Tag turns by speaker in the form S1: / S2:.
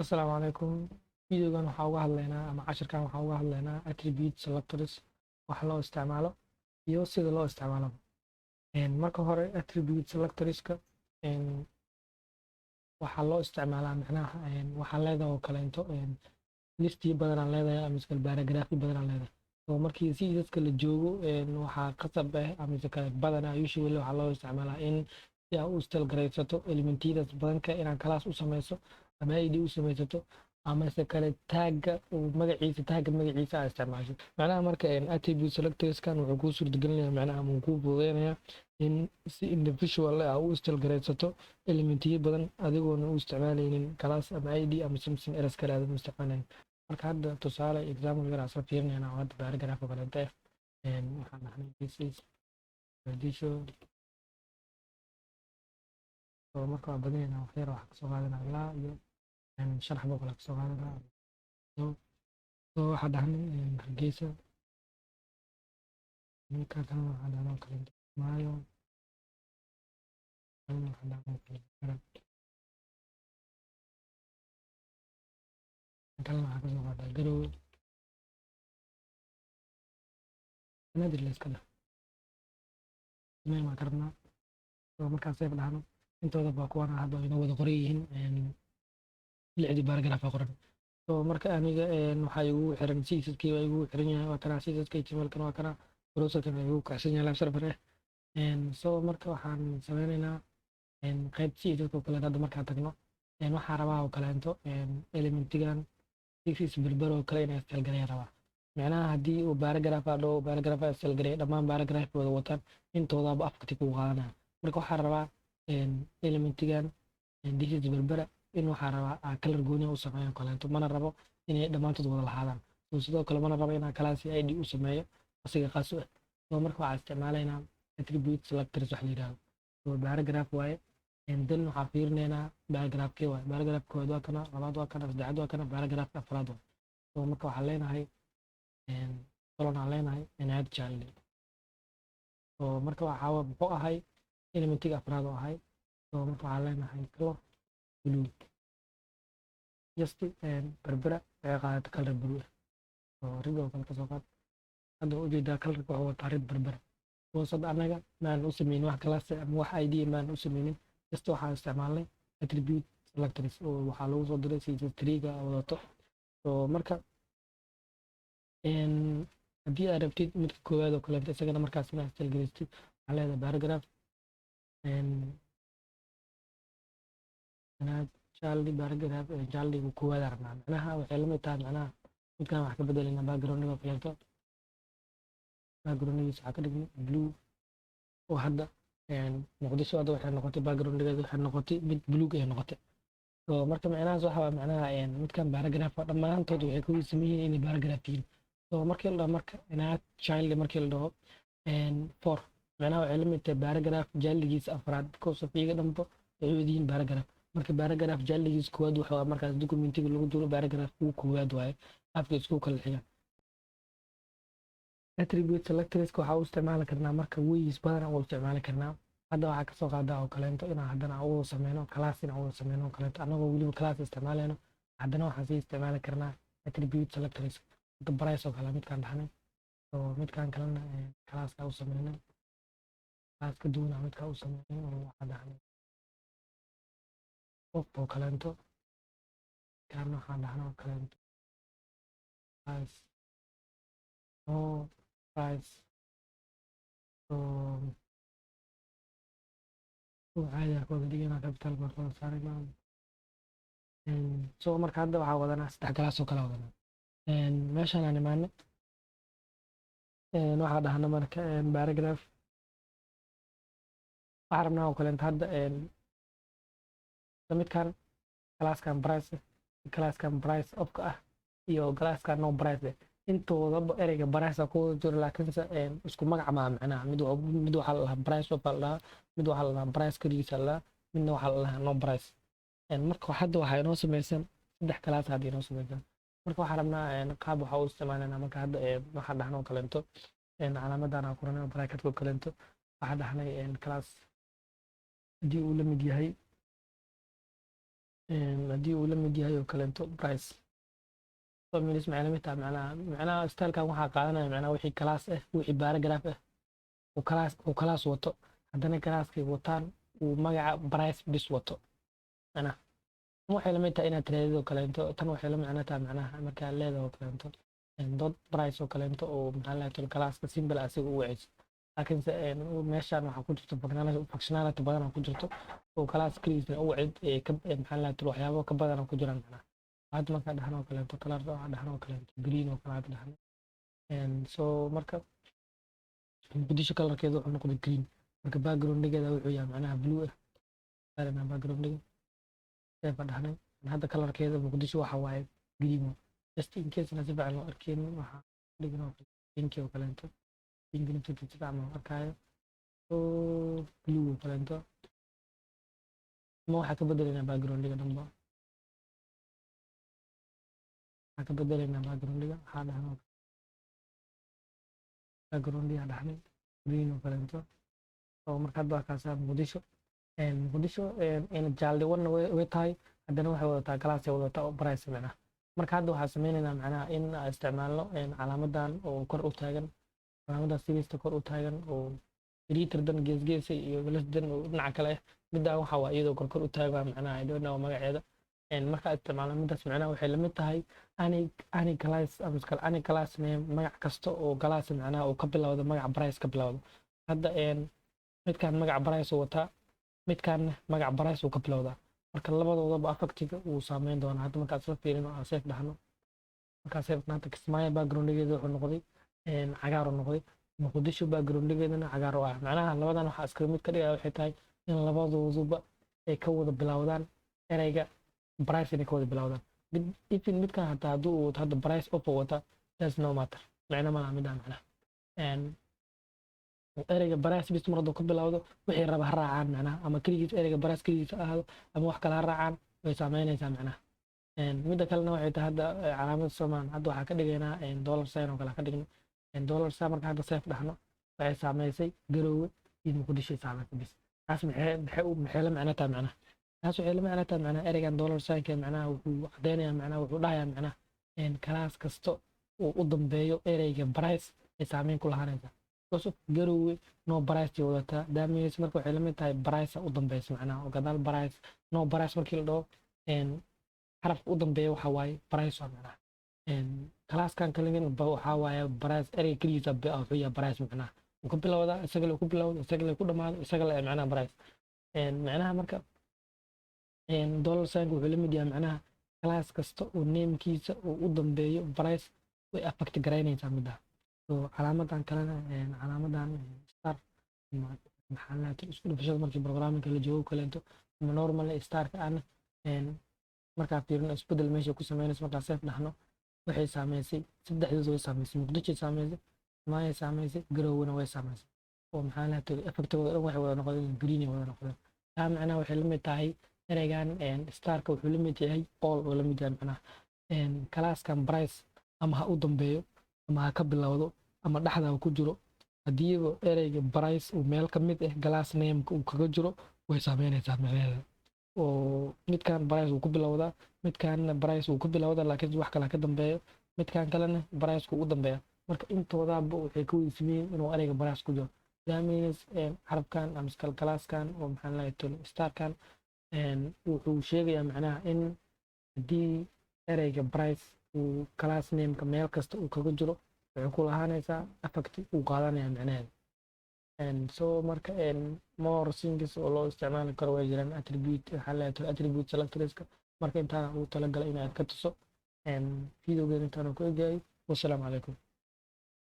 S1: Asalaamu calaykum. Videogan waxaa uga hadlaynaa ama casharkan waxaa uga hadlaynaa attribute selectors wax loo isticmaalo iyo sida loo isticmaalo. Marka hore attribute selectorska waxaa loo isticmaalaa macnaha waxaa leedahay oo kaleento listi badan aan leedahay ama iskal paragraph badan aan leedahay. So markii si dadka la joogo waxaa qasab ah ama iskal badan usually waxaa loo isticmaalaa in si aad u istalgaraysato elementiyadaas badanka inaad class u samayso ama ID u samaysato ama kale tagga magaciisa aad isticmaasho. Macnaha marka attribute selectorskan wuxuu kuu suurtagelinayaa macnaha ama kuu fududeynayaa in si individual ah u istalgaraysato elementiyo badan adigoona u isticmaalaynin class ama ID ama something else kale aad u isticmaalaynin. Marka hadda tusaale example yar aan fiirinaynaa oo hadda paragraph oo kaleeto waxaan dhahnay this is addition. So marka waa badinaynaa wax yar waxaa kasoo qaadanaa ilaa iyo sharax boo kale kasoo qaadanaa. So waxaa dhahnay hargeysa ninka kan waxaa dhahnaa oo kaleeto maayo waxaa dhahnaa oo kaleeto kan waxaa kasoo qaadaa garowe naadir la iska dhah meel ma karnaa. So markaas ay dhahno intooda baa kuwana hadda inoo wada qoran yihiin lixdii paragraph qoran. So marka aniga waxaa igu xiran CSS-kii waa igu xiran yahay waa kana CSS-ka HTML-kan waa kana browser-kan waa igu kacsan yahay live server so marka waxaan sameynaynaa qayb CSS-ka oo kale hadda markaan tagno waxaa rabaa oo kaleento elementigan CSS berber oo kale inay isticmaalayaan rabaa. macnaha haddii uu paragraph adho paragraph isticmaalay dhammaan paragraph wada wataan intoodaba afkati ku qaadanaya. marka waxaa rabaa elementigan CSS berbera in waxaa rabaa color gooni u sameeyo kaleento mana rabo inay dhammaantood wada lahaadaan. sidoo kale mana rabo inaan class ID u sameeyo asiga qaas ah. so marka waxaa isticmaalaynaa attribute selectors wax la yiraahdo. so paragraph waaye then waxaa fiirinaynaa paragraphkii waaye paragraph koowaad waa kana labaad waa kana saddexaad waa kana paragraph afraad waaye. so marka waxaa leenahay colon aan leenahay inaad jaalli. so marka waxaa muxuu ahay elementiga afraad oo ahay. so marka waxaa leenahay color blue just berbera waxay qaadato color blue so rid oo kale kasoo qaad hadda ujeedaa colorka wuxuu wataa rid berbera. so sad anaga maan u sameynin wax class ama wax ID maan u sameynin just waxaan isticmaalnay attribute selectors oo waxaa lagu soo diray CSS3-ga wadato. so marka haddii aad rabtid midka koowaad oo kaleeto isagana markaas inaad istalgaraystid waxaa leedahay paragraph inaad jaalli paragraph jaalliga koowaad rabnaa. macnaha waxay la mid tahay macnaha midkan wax ka bedelaynaa background-iga oo kaleeto background-giisa waxaa ka dhignay blue oo hadda muqdisho hadda waxay noqotay background-geeda waxay noqotay mid buluug ay noqotay. so marka macnahaas waxa waa macnaha midkan paragraph dhammaantood waxay ku sameeyeen inay paragraph yihiin. so markii la dhaho marka inaad child markii la dhaho for macnaha waxay la mid tahay paragraph jaalligiisa afraad because of iyaga dhanba waxay wadihiin paragraph. marka paragraph jaalligiisa koowaad waxa markaas documentiga lagu diro paragraph uu koowaad waaye afka isku kala xiga. attribute selectorska waxaa u isticmaali karnaa marka ways badan u isticmaali karnaa. hadda waxaa kasoo qaadaa oo kaleento inaan haddana ugu sameyno class inaan ugu sameyno oo kaleento anagoo weliba class isticmaalayno haddana waxaan sii isticmaali karnaa attribute selectors hadda price oo kale midkaan dhahnay. so midkaan kalena classka u sameynay class ka duwana midkaa u sameynay oo waxaa dhahnay oo kaleento kan waxaan dhahnay oo kaleento price price so caadi ah kooda dhigana capital baa kala saaraynaa. so marka hadda waxaa wadanaa saddex class oo kala wadanaa meeshaan aan imaanay waxaa dhahna marka paragraph waxaa rabnaa oo kaleento hadda midkan classkan price ofka ah iyo classkan no price intooda ereyga price ku jiro laakiinse isku magac ma macnaha mid waxaa la dhahaa price of la mid waxaa la dhahaa price kaligiisa la midna waxaa la dhahaa no price. marka hadda waxaa inoo sameysan saddex class hadda inoo sameysan. marka waxaa rabnaa qaab waxaa u isticmaalaynaa marka hadda waxaa dhahnay oo kaleento calaamadan aan qoranay oo bracket oo kaleento waxaa dhahnay class haddii uu la mid yahay haddii uu la mid yahay oo kaleento price so means macna mid tahay macnaha stylekan waxaa qaadanaya macnaha wixii class ah wixii paragraph ah uu class wato haddana classkay wataan uu magaca price bis wato macnaha tan waxay la mid tahay inaad tiraahdo kaleento tan waxay la macno tahay macnaha markaa leedahay oo kaleento dot price oo kaleento oo maxaa la yiraahdaa classka symbol asiga u wacayso laakiinse meeshaan waxaa ku jirto functionality badan ku jirto oo class kaligiisna u wacid maxaa la yiraahdaa waxyaabo ka badan ku jiraan macnaha hadda markaa dhahan oo kaleento color waxaa dhahan oo kaleento green oo kale hadda dhahan so marka muqdisho colorkeedu wuxuu noqday green marka background-geeda wuxuu yahay macnaha blue ah background-geeda ee dhahnay hadda colorkeeda muqdisho waxa waaye green just in case na si fiican loo arkin waxaa dhignaa pink oo kaleento pink inta si fiican loo arkayo so blue oo kaleento ma waxaa ka bedelaynaa background-ga dhanba waxaa ka bedelaynaa background-ga waxaa dhahnaa background-ga dhahnay green oo kaleento oo marka hadda kaasaa muqdisho jaalde wana way tahay haddana waxay wadataa class ay wadataa oo price macnaha marka hadda waxaa sameynaynaa macnaha in aan isticmaalno calaamadan oo kor u taagan calaamadan sirista kor u taagan oo filterdan geesgeesa iyo lasdan oo dhinaca kale ah midaan waxa waa iyadoo kor u taagan macnaha I don't know magaceeda marka isticmaalno midaas macnaha waxay la mid tahay any class name magac kasta oo class macnaha oo ka bilowda magac price ka bilowda hadda midkaan magac price uu wataa midkaan magac price uu ka bilowdaa marka labadoodaba affectiga uu saameyn doonaa hadda markaa isla fiirino aan safe dhahno markaa safe dhahno kismaayo background-geeda wuxuu noqday cagaar uu noqday muqdisho background-geedana cagaar u ah macnaha labadan waxaa iskaga mid ka dhigaya waxay tahay in labadooduba ay ka wada bilowdaan ereyga price inay ka wada bilowdaan even midkaan hataa hadduu uu wato hadda price offer wata does no matter macna malaha midaan macnaha ereyga price bis mar hadduu ka bilowdo wixii raba ha raacaan macnaha ama keligiis ereyga price keligiis ha ahaado ama wax kale ha raacaan way saameynaysaa macnaha midda kalena waxay tahay hadda calaamada Soomaan hadda waxaa ka dhigaynaa dollar sign oo kale ka dhigno dollar sign marka hadda safe dhahno waxay saameysay Garowe iyo Muqdisho saameysay bis taas maxay la macno tahay macnaha taas waxay la macno tahay macnaha ereygan dollar sign ka macnaha wuxuu cadeynayaa macnaha wuxuu dhahayaa macnaha class kasto uu u dambeeyo ereyga price ay saameyn ku lahaanaysaa Garowe no price wadataa daameys marka waxay la mid tahay price u dambeeyay macnaha oo gadaal price no price markii la dhaho xarafka u dambeeya waxa waaye price waa macnaha classkan kaliyan waxa waaye price erey kaliya wuxuu yahay price macnaha uu ka bilowdaa isaga la ku bilowdo isaga la ku dhamaado isaga la macnaha price macnaha marka dollar sign wuxuu la mid yahay macnaha class kasta oo namekiisa uu u dambeeyo price way affect garaynaysaa midaha so calaamadan kalena calaamadan star maxaa la yiraahdaa isku dhufashada markii programmingka la joogo kaleento ama normal starka aan markaa fiirino isbedel meesha ku sameynayso markaa safe dhahno waxay saameysay saddexdood way saameysay muqdisho saameysay maay saameysay Garowena way saameysay oo maxaa la yiraahdaa effectooda dhan waxay wada noqdeen green ay wada noqdeen taa macnaha waxay la mid tahay ereygan starka wuxuu la mid yahay all oo la mid yahay macnaha classkan price ama ha u dambeeyo ama ha ka bilowdo ama dhaxda ku jiro hadiiba ereyga price uu meel ka mid ah class name-ka uu kaga jiro way saameynaysaa macnaheeda oo midkaan price uu ku bilowdaa midkaanna price uu ku bilowdaa laakiin wax kale ka dambeeyo midkaan kalena price uu u dambeeya marka intoodaaba waxay ka weydiismeen inuu ereyga price ku jiro daameys xarafkan ama classkan oo maxaa la yiraahdaa starkan wuxuu sheegayaa macnaha in haddii ereyga price uu class name-ka meel kasta uu kaga jiro waxay ku lahaanaysaa affect uu qaadanaya macnaheeda so marka more things oo loo isticmaali karo way jiraan attribute waxaa la yiraahdaa attribute selectorska marka intaan uu talagalay inaad ka tuso videogeena intaan ku eegay wassalaamu calaykum